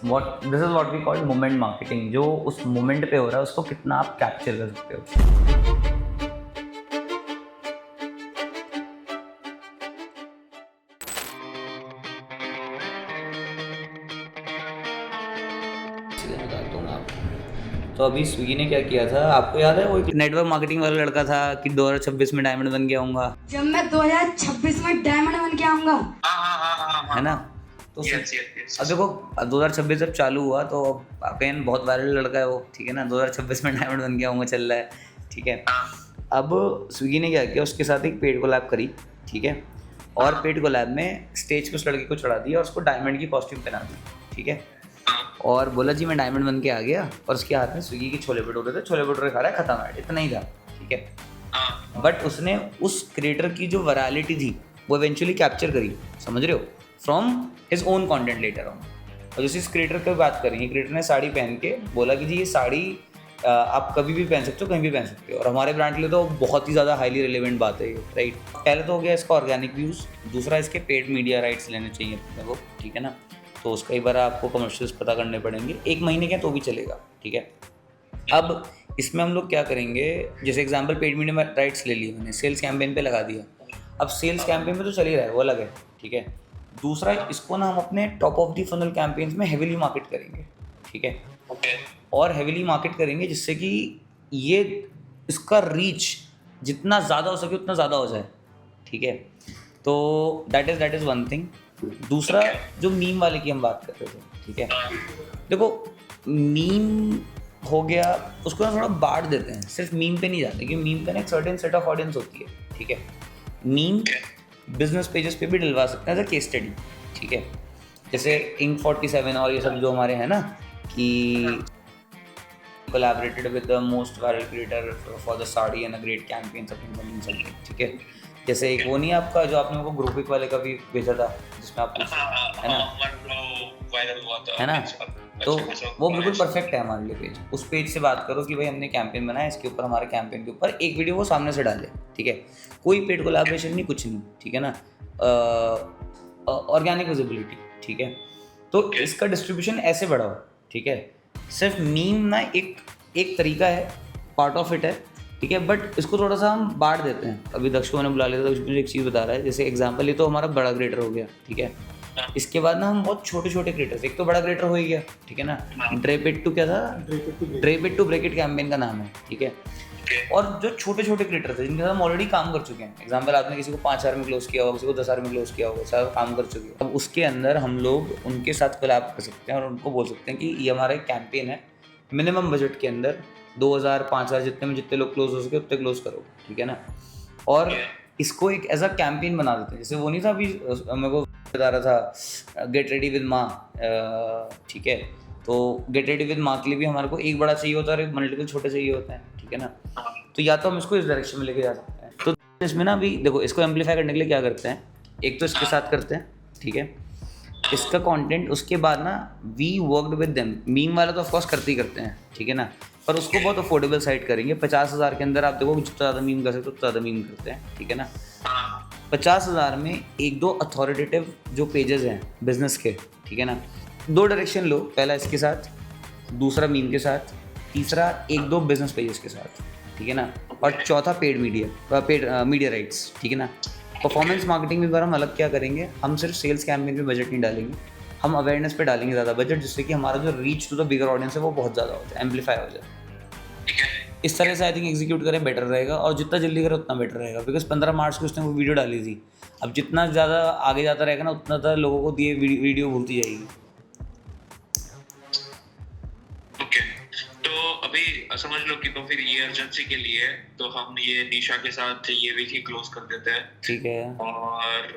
This is what we call moment marketing. जो उस moment पे हो रहा है उसको कितना आप कैप्चर कर सकते हो। सीधे बताता हूँ आपको। तो अभी स्विगी ने क्या किया था, आपको याद है वो एक नेटवर्क मार्केटिंग वाला लड़का था कि 2026 में डायमंड बन के आऊंगा, जब मैं 2026 में डायमंड बन के आऊंगा, है ना। तो अब देखो 2026 जब चालू हुआ तो अगेन बहुत वायरल लड़का है वो, ठीक है ना। 2026 में डायमंड बन के आऊंगा चल रहा है, ठीक है। अब स्विगी ने क्या किया, उसके साथ एक पेड कोलैब करी, ठीक है। और पेड कोलैब में स्टेज पे उस लड़के को चढ़ा दिया और उसको डायमंड की कॉस्ट्यूम पहना दी, ठीक है। और बोला जी मैं डायमंड बन के आ गया, और उसके हाथ में स्विगी के छोले भटूरे थे, छोले भटूरे खा रहा है, खत्म है, इतना ही था, ठीक है। बट उसने उस क्रिएटर की जो वायरलिटी थी वो इवेंचुअली कैप्चर करी, समझ रहे हो, from his own content later on. और जैसे इस क्रिएटर की बात करेंगे, क्रिएटर ने साड़ी पहन के बोला कि जी ये साड़ी आप कभी भी पहन सकते हो, कहीं भी पहन सकते हो, और हमारे ब्रांड के लिए तो बहुत ही ज़्यादा हाईली रिलेवेंट बात है ये, राइट। पहले तो हो गया इसका ऑर्गेनिक व्यूज़, दूसरा इसके पेड मीडिया राइट्स लेने चाहिए अपने को, ठीक है ना। तो उसका एक बार आपको कमर्शियल्स पता करने पड़ेंगे, 1 महीने के तो भी चलेगा, ठीक है। अब इसमें हम लोग क्या करेंगे, जैसे एग्जांपल पेड मीडिया राइट्स ले लिए मैंने, सेल्स कैंपेन पे लगा दिया। अब सेल्स कैंपेन में तो चल ही रहा है, वो अलग है, ठीक है। दूसरा इसको ना हम अपने top of the funnel campaigns में हेविली मार्केट करेंगे, ठीक है। और हेविली मार्केट करेंगे जिससे कि ये इसका रीच जितना ज़्यादा हो सके उतना ज़्यादा हो जाए, ठीक है। तो दैट इज़ वन थिंग। दूसरा जो मीम वाले की हम बात कर रहे थे, ठीक है। देखो मीम हो गया, उसको ना थोड़ा बांट देते हैं, सिर्फ मीम पे नहीं जाते, क्योंकि मीम पे ना एक सर्टेन सेट ऑफ ऑडियंस होती है, ठीक है। मीम बिजनेस पेजेस पे भी डलवा सकते हैं एज अ केस स्टडी, ठीक है। जैसे इंक 47 और ये सब जो हमारे हैं ना, कि collaborated with the most viral creator for the sari and a great campaign something, ठीक है। जैसे एक वो नहीं आपका जो आपने को ग्रुपिक वाले का भी भेजा था जिसमें आप है ना, वायरल हुआ था, है ना। तो अच्छा, वो बिल्कुल परफेक्ट है हमारे लिए पेज। उस पेज से बात करो कि भाई हमने कैंपेन बनाया, इसके ऊपर हमारे कैंपेन के ऊपर एक वीडियो वो सामने से डाले, ठीक है। कोई पेड कोलैबोरेशन नहीं, कुछ नहीं, ठीक है ना। ऑर्गेनिक विजिबिलिटी, ठीक है। तो इसका डिस्ट्रीब्यूशन ऐसे बढ़ाओ, ठीक है। सिर्फ मीम ना एक तरीका है, पार्ट ऑफ इट है, ठीक है। बट इसको थोड़ा सा हम बांट देते हैं। अभी दक्ष को मैंने बुला लिया था, दक्ष मुझे एक चीज़ बता रहा है, जैसे एग्जांपल ये तो हमारा बड़ा क्रिएटर हो गया, ठीक है। इसके बाद ना हम बहुत छोटे छोटे क्रिएटर्स, एक तो बड़ा क्रिएटर हो ही गया, ठीक है ना। ड्रेप इट टू क्या था, drape it to break it campaign का नाम है, ठीक है। और जो छोटे छोटे क्रिएटर्स हैं जिनके साथ हम ऑलरेडी काम कर चुके हैं, एग्जांपल आपने किसी को 5,000 में क्लोज किया होगा, किसी को 10,000 में क्लोज किया होगा, सारा काम कर चुके हैं। अब उसके अंदर हम लोग उनके साथ कोलैब कर सकते हैं और उनको बोल सकते हैं कि ये हमारा एक कैंपेन है, मिनिमम बजट के अंदर 2,000 5,000 जितने लोग क्लोज हो सके उतने क्लोज करो, ठीक है ना। और इसको एक एज अ कैंपेन बना देते हैं। जैसे वो नहीं था अभी मेरे को बता रहा था गेट रेडी विद माँ, ठीक है। तो गेट रेडी विद माँ के लिए भी हमारे को एक बड़ा चाहिए होता है और एक मल्टीपल छोटे चाहिए होते हैं, ठीक है ना। तो या तो हम इसको इस डायरेक्शन में लेके जा सकते हैं। तो इसमें ना अभी देखो, इसको एम्पलीफाई करने के लिए क्या करते हैं, एक तो इसके साथ करते हैं, ठीक है, इसका कंटेंट। उसके बाद ना we worked with them, meme वाला तो ऑफकोर्स करते ही करते हैं, ठीक है ना। पर उसको बहुत अफोर्डेबल साइट करेंगे। 50,000 के अंदर आप देखो जितना ज़्यादा मीम कर सकते हो उतना ज़्यादा मीम करते हैं, ठीक है ना। 50,000 में 1-2 अथॉरिटेटिव जो पेजेस हैं बिजनेस के, ठीक है ना। 2 डायरेक्शन लो, पहला इसके साथ, दूसरा मीम के साथ, तीसरा 1-2 बिजनेस पेजेस के साथ, ठीक है ना। और चौथा पेड मीडिया राइट्स, ठीक है ना। परफॉर्मेंस मार्केटिंग में बार हम अलग क्या करेंगे, हम सिर्फ सेल्स कैंपेन पे बजट नहीं डालेंगे, हम अवेयरनेस पे डालेंगे ज़्यादा बजट, जिससे कि हमारा जो reach to the bigger audience है वो बहुत ज़्यादा हो जाए, एम्पलीफाई हो जाए। इस तरह से आई थिंक एग्जीक्यूट करें बेटर रहेगा, और जितना जल्दी करें उतना बेटर रहेगा। बिकॉज 15 मार्च को उसने वो वीडियो डाली थी। अब जितना ज़्यादा आगे जाता रहेगा ना उतना ज़्यादा लोगों को दिए वीडियो भूलती जाएगी। ओके, तो अभी समझ लो कि तो फिर ये अर्जेंसी के लिए तो हम ये निशा के साथ ये वीक ही क्लोज कर देते हैं, ठीक है। और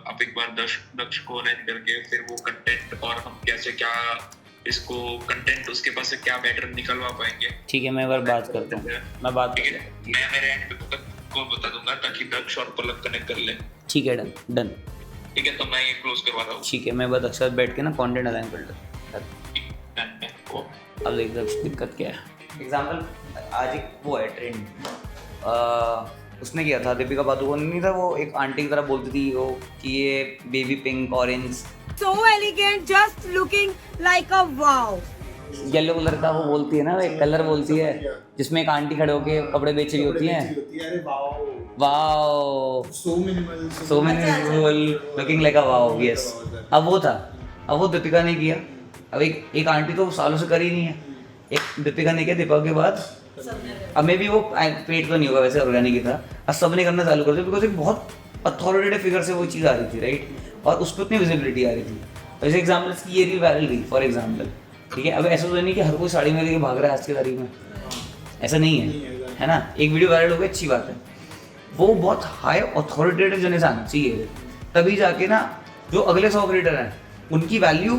अब एक बार दक्ष को अरेंज करके फिर वो कंटेंट और हम कैसे क्या इसको कंटेंट उसके पास से क्या बेटर निकलवा पाएंगे, ठीक है, मैं एक बार बात करता हूँ, मैं बात ठीक करता है। हूँ। मैं मेरे एंड पे को बता दूंगा ताकि दक्ष और पलक कनेक्ट कर ले, ठीक है, डन। ठीक है। तो मैं ये क्लोज करवा रहा हूँ, ठीक है, मैं बस अक्सर बैठ के ना कंटेंट अलाइन कर लेता हूँ। अब देख दिक्कत क्या है। एग्जाम्पल आज एक वो है ट्रेंड, उसने किया था, दीपिका पादुकोण नहीं था, वो एक आंटी की तरह बोलती थी वो कि ये baby pink orange, so elegant, just looking like a wow. Yellow colour का वो बोलती है ना, एक कलर बोलती है जिसमें एक आंटी खड़े होके कपड़े बेच रही होती हैं। Wow, so minimal looking like a wow, yes. अब वो था, अब वो दीपिका ने किया। अब एक आंटी तो सालों से कर ही नहीं है, एक दीपिका ने किया। दीपिका के बाद अब मे भी वो पेट तो नहीं होगा वैसे, ऑर्गेनिक ही था। अब सबने करना चालू कर दिया बिकॉज एक बहुत अथॉरिटेटिव फिगर से वो चीज़ आ रही थी, राइट, और उस पर उतनी विजिबिलिटी आ रही थी। जैसे एग्जाम्पल इसकी ये रील वायरल गई फॉर एग्जाम्पल, ठीक है। अब ऐसा तो नहीं कि हर कोई साड़ी में लेके भाग रहा है आज की तारीख में, ऐसा नहीं है ना। एक वीडियो वायरल हो गई, अच्छी बात है। वो बहुत हाई अथॉरिटेटिव जने से आना चाहिए, तभी जाके ना जो अगले 100 क्रिएटर हैं उनकी वैल्यू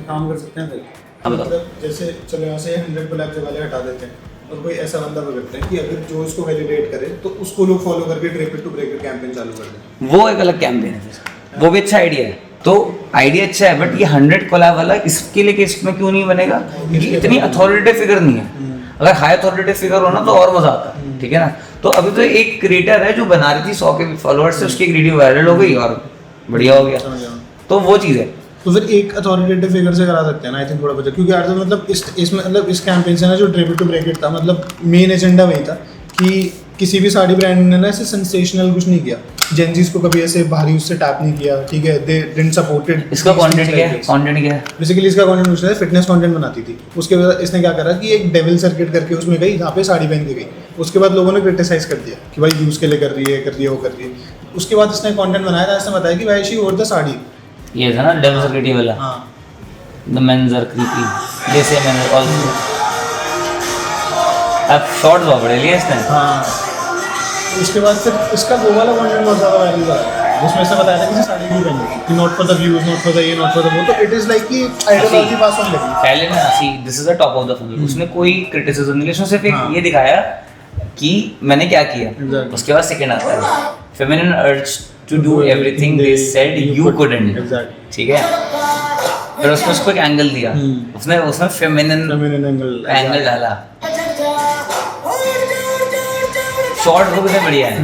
काम कर सकते हैं फिर। मतलब जैसे चलो यहाँ से 100 कोलैब वाले हटा देते हैं और कोई ऐसा बंदा पकड़ते हैं कि अगर जो इसको वैलिडेट करे तो उसको लोग फॉलो करके ब्रेकेट टू ब्रेकेट कैंपेन चालू कर दें। वो एक अलग कैंपेन है, वो भी अच्छा आइडिया है। तो आइडिया अच्छा है, बट ये 100 कोलैब वाला इसके लिए केस में क्यों नहीं बनेगा? क्योंकि इतनी अथॉरिटेटिव फिगर नहीं है। अगर हाई अथॉरिटेटिव फिगर हो ना तो और मजा आता है, ठीक है ना। तो अभी तो एक क्रिएटर है जो बना रही थी 100 के फॉलोअर्स से, उसकी एक वीडियो वायरल हो गई और बढ़िया हो गया। तो वो चीज़ है। तो फिर एक अथॉरिटेटिव फिगर से करा सकते हैं ना, आई थिंक थोड़ा बचा, क्योंकि यार तो मतलब इसमें मतलब इस कैंपेन से ना जो ब्रेकेट टू ब्रेकेट था, मतलब मेन एजेंडा वही था कि किसी भी साड़ी ब्रांड ने ना ऐसे सेंसेशनल कुछ नहीं किया, जेनजीज को कभी ऐसे भारी उससे टैप नहीं किया, ठीक है। They didn't supported. इसका कंटेंट क्या है? कंटेंट क्या है? बेसिकली इसका कंटेंट कुछ नहीं, फिटनेस कंटेंट बनाती थी। उसके बाद इसने क्या करा कि एक डेविल सर्किट करके उसमें गई, जहाँ पे साड़ी पहन के गई। उसके बाद लोगों ने क्रिटिसाइज कर दिया कि भाई यूज़ के लिए कर रही है वो कर रही है। उसके बाद इसने कंटेंट बनाया था, इसने बताया कि भाई शी वोर द साड़ी, ये था ना डेविल सर्किट वाला। हाँ, द मेंस आर क्रीपी, दे से मैंने आल्सो। अब शॉर्ट्स बहुत बड़े लिए इसने। हाँ। उसके बाद फिर इसका वो वाला कंटेंट बहुत ज़्यादा वायरल हुआ, जिसमें से बताया था कि साड़ी नहीं पहनी कि not for the views, not for the ये, नॉट फॉर द वो। तो इट इज लाइक कि आइडियोलॉजी पास ऑन लगी पहले ना। See this is the top of the funnel. उसने कोई क्रिटिसिज्म नहीं, उसने सिर्फ एक ये दिखाया कि मैंने क्या किया। उसके बाद सेकंड आता है feminine urge to do everything they said you couldn't, ठीक है। फिर उसने उसको एक एंगल दिया, उसने फेमिनिन एंगल डाला। शॉर्ट वो कितने बढ़िया है।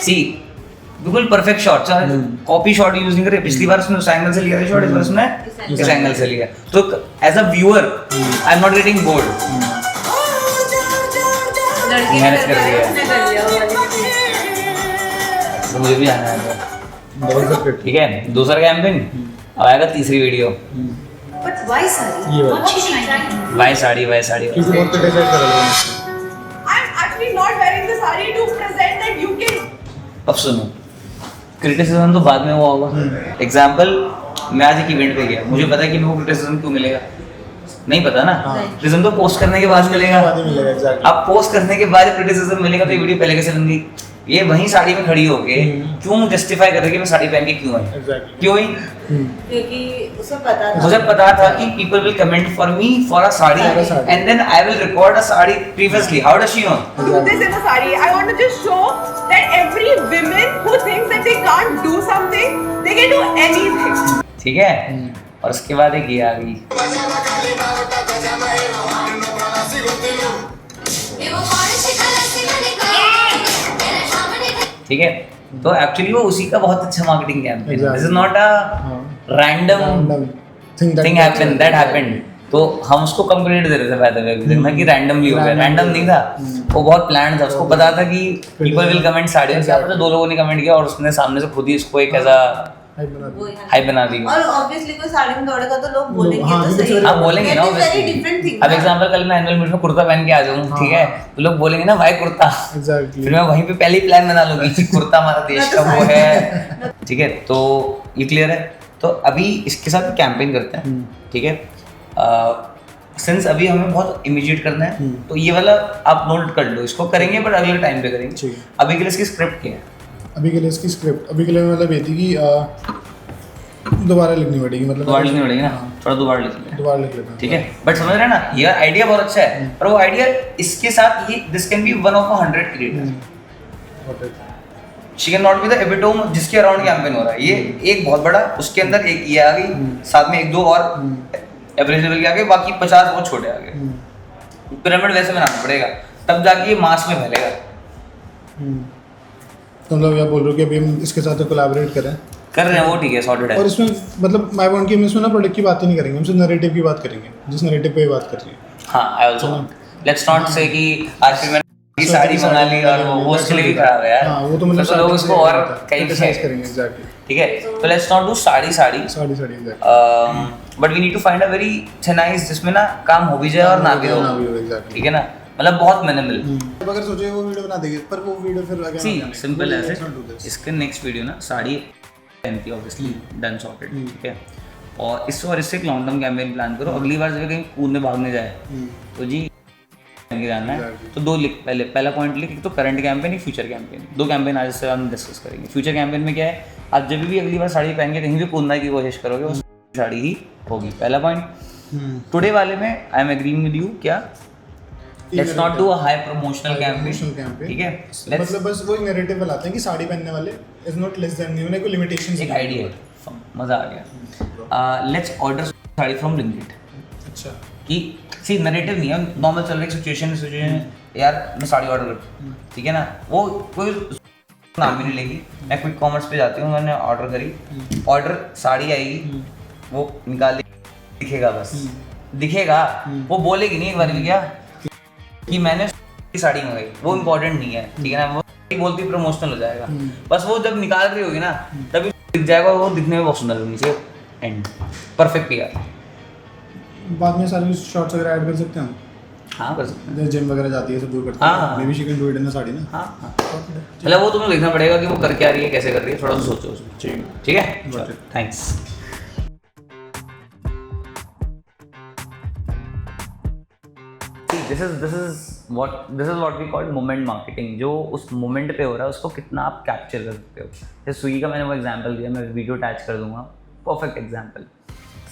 सी बिल्कुल perfect shot, copy shot use नहीं करे। पिछली बार उसने उस एंगल से लिया था शॉट, इस बार उसने इस एंगल से लिया। तो as a viewer I am not getting bored. मेहनत कर रही है तो मुझे भी आना है, ठीक है। दूसरा कैंपेन अब आएगा, तीसरी video. But why sari? What she's trying to do? Why sari क्योंकि बहुत क्रिटिसाइज कर रहे हैं। I'm actually not wearing the sari to present that you can. अब सुनो, क्रिटिसिज्म तो बाद में हुआ होगा। एग्जाम्पल, मैं आज एक इवेंट पे गया, मुझे पता है कि मेरे को क्रिटिसिज्म क्यों मिलेगा, नहीं पता ना। क्रिटिसिज्म तो पोस्ट करने के बाद मिलेगा। अब पोस्ट करने के बाद क्रिटिसिज्म मिलेगा तो ये वीडियो पहले कैसे बन गई? ये वहीं साड़ी में खड़ी होके क्यों जस्टिफाई कर रही है कि मैं साड़ी पहन के क्यों आई? क्यों आई? क्योंकि उसे पता था, मुझे पता था कि people will comment for me for a sari and then I will record a sari previously. How does she know? do this in a sari. I want to just show that every woman who thinks that they can't do something, they can do anything. ठीक है। और उसके बाद एक ये आ गई, ठीक है। तो एक्चुअली वो उसी का बहुत अच्छा मार्केटिंग कैंपेन है। This is not a random thing happened that happened. तो हम उसको कम क्रेडिट दे रहे थे फायदा में देखना कि रैंडमली हो गया। रैंडम नहीं था, वो बहुत प्लान था। उसको पता था कि पीपल विल कमेंट साड़ी में। क्या पता 2 लोगों ने कमेंट किया और उसने सामने से खुद ही इसको एक ऐसा हाइप बना दी। और ऑब्वियसली कोई साड़ी में दौड़ेगा तो लोग बोलेंगे तो सही। हाँ बोलेंगे ना ऑब्वियसली। अब एग्जांपल कल मैं एनुअल मीट में कुर्ता पहन के आ जाऊँ, ठीक है, तो लोग बोलेंगे ना भाई कुर्ता। फिर मैं वहीं पे पहले ही प्लान बना लूंगी कि कुर्ता हमारा देश का वो है, ठीक है। तो ये क्लियर है। तो अभी इसके साथ कैंपेन करते हैं, ठीक है। सिंस अभी हमें बहुत इमीडिएट करना है तो ये वाला आप नोट कर लो, इसको करेंगे बट अगले टाइम पे करेंगे। अभी के लिए इसकी स्क्रिप्ट क्या है? अभी के लिए इसकी स्क्रिप्ट अभी के लिए मतलब ये थी कि दोबारा लिखनी पड़ेगी, मतलब दोबारा लिखनी पड़ेगी ना, थोड़ा दोबारा लिख लेते हैं, ठीक है। बट समझ रहे हैं ना, ये आइडिया बहुत अच्छा है, पर वो आइडिया इसके साथ ये this can be one of 100 creators. She can not be the epitome जिसके अराउंड कैंपेन हो रहा है। ये एक बहुत बड़ा, उसके अंदर एक ये आ गई, साथ में 1-2 और एवरेज लेवल के आ गए, बाकी 50 बहुत छोटे आ गए। पिरामिड वैसे बनाना पड़ेगा, तब जाके ये मास में फैलेगा। तो मतलब आप बोल रहे हो कि अभी हम इसके साथ कोलैबोरेट करें कर रहे हैं वो, ठीक है, सॉर्टेड और है। इसमें मतलब माय पॉइंट की हम इसमें ना प्रोडक्ट की बात ही नहीं करेंगे, हम सिर्फ नैरेटिव की बात करेंगे, जिस नैरेटिव पे ये बात कर रही है। हाँ, आई आल्सो लेट्स नॉट से कि आज फिर मैंने की साड़ी मंगा ली और वो उसके लिए भी खराब है यार। हाँ, वो तो मतलब फिर लोग उसको और कहीं क्रिटिसाइज करेंगे। एग्जैक्टली, ठीक है, तो let's not do sari sari exactly, but we need to find a very थिनाइज जिसमें ना काम हो भी जाए और ना भी हो, एग्जैक्टली, ठीक है ना, मतलब बहुत मिनिमल। अब अगर सोचे वो वीडियो बना देंगे, पर वो वीडियो फिर अगेन सी सिंपल ऐसे, इसके नेक्स्ट वीडियो ना साड़ी पहनती है ऑब्वियसली, डन सॉर्टेड, ठीक है, और इससे एक लॉन्ग टर्म कैंपेन प्लान करो। अगली बार जब कहीं कूदने भागने जाए तो जी जाना है तो दो लिख, पहला पॉइंट लिख, एक तो करंट कैंपेन, एक फ्यूचर कैंपेन, दो कैंपेन आज से हम डिस्कस करेंगे। फ्यूचर कैंपेन में क्या है, आप जब भी अगली बार साड़ी पहन के कहीं भी कूदने की कोशिश करोगे वो साड़ी ही होगी, पहला पॉइंट। टुडे वाले में I am agreeing with you, क्या let's not do a high promotional campaign, ठीक है, मतलब बस वो एक नैरेटिव लाते हैं कि साड़ी पहनने वाले इज नॉट लेस देन, उन्हें कोई लिमिटेशंस, एक आइडिया है, मजा आ गया। Let's order sari from Blinkit. अच्छा, कि सी नैरेटिव नहीं है, नॉर्मल चल रही सिचुएशन यार मैं साड़ी ऑर्डर करती, ठीक है ना, वो कोई नाम भी नहीं लेगी, मैं क्विक कॉमर्स पे जाती हूँ, मैंने ऑर्डर करी, ऑर्डर साड़ी आएगी, वो निकाल दिखेगा, बस दिखेगा, वो बोलेगी नहीं एक बार भी क्या कि मैंने साड़ी मंगाई, वो इम्पोर्टेंट नहीं है, ठीक है ना, वो बोलती प्रमोशनल हो जाएगा, बस वो जब निकाल रही होगी ना तभी दिख जाएगा, वो दिखने में बहुत सुंदर होनी चाहिए, एंड परफेक्ट यार। बाद में सारी शॉर्ट्स वगैरह ऐड कर सकते हैं हम, हाँ कर सकते हैं, जैसे जिम वगैरह जाती है सब दूर करते हैं, हाँ। May be she can do it in the sari ना। हाँ मतलब वो तुम्हें देखना पड़ेगा कि वो कर क्या रही है, कैसे कर रही है, थोड़ा सा सोचो उसमें, ठीक है, thanks. This is what we call moment marketing. जो उस मोमेंट पे हो रहा है उसको कितना आप कैप्चर कर सकते हो। जैसे स्विगी का मैंने वो एग्जांपल दिया, मैं वीडियो अटैच कर दूंगा, परफेक्ट एग्जांपल।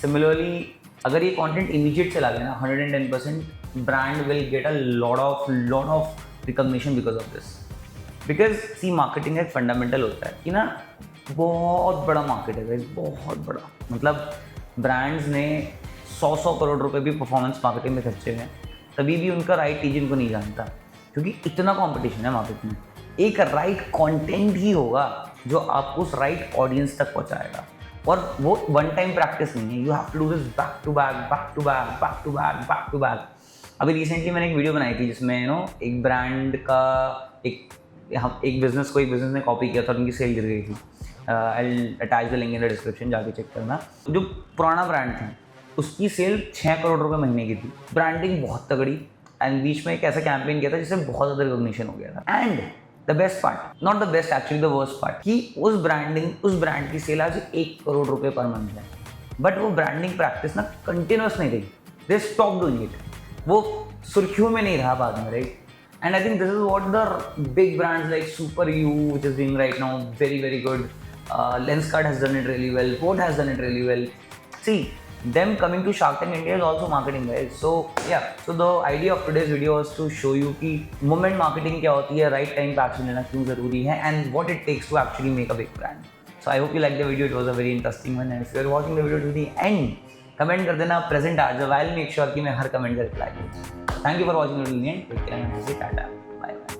सिमिलरली अगर ये कंटेंट इमीडिएट चला गया ना 110% brand will get a lot of recognition because of this. Because see marketing एक फंडामेंटल होता है कि ना बहुत बड़ा मार्केट है गाइस, बहुत बड़ा, मतलब ब्रांड्स ने 100 करोड़ रुपए भी परफॉर्मेंस मार्केटिंग में खर्चे हैं, तभी भी उनका राइट टीज उनको नहीं जानता, क्योंकि इतना कंपटीशन है मार्केट में। एक राइट कंटेंट ही होगा जो आपको उस राइट ऑडियंस तक पहुंचाएगा, और वो वन टाइम प्रैक्टिस नहीं है, you have to do this back to back back to back back to back back to back. अभी रिसेंटली मैंने एक वीडियो बनाई थी जिसमें एक ब्रांड का एक बिजनेस ने कॉपी किया था और उनकी सेल गिर गई थी। आई attach the link in the description, जाके चेक करना। जो पुराना ब्रांड था उसकी सेल 6 करोड़ रुपए महीने की थी, ब्रांडिंग बहुत तगड़ी, एंड बीच में एक ऐसा कैंपेन किया था जिससे बहुत ज़्यादा रिकॉग्निशन हो गया था। And the best part, not the best actually, the worst part, कि उस ब्रांड की सेल आज 1 करोड़ रुपए पर मंथ है, बट वो ब्रांडिंग प्रैक्टिस ना कंटिन्यूस नहीं रही, दे स्टॉप डूइंग इट, वो सुर्खियों में नहीं रहा बाद में, right. And I think this is what the big brands like super you which is doing right now very good, Lenskart has done it really well, Ford has done it really well. See, them coming to Shark Tank India is also marketing, guys. So yeah, so the idea of today's video was to show you कि moment marketing क्या होती है, right time पे action लेना क्यों ज़रूरी है, and what it takes to actually make a big brand. So I hope you liked the video. It was a very interesting one, and if you are watching the video to the end, comment कर देना present आज, I'll make sure कि मैं हर comment का reply दूँ. Thank you for watching the video. Take care and see you. Bye bye.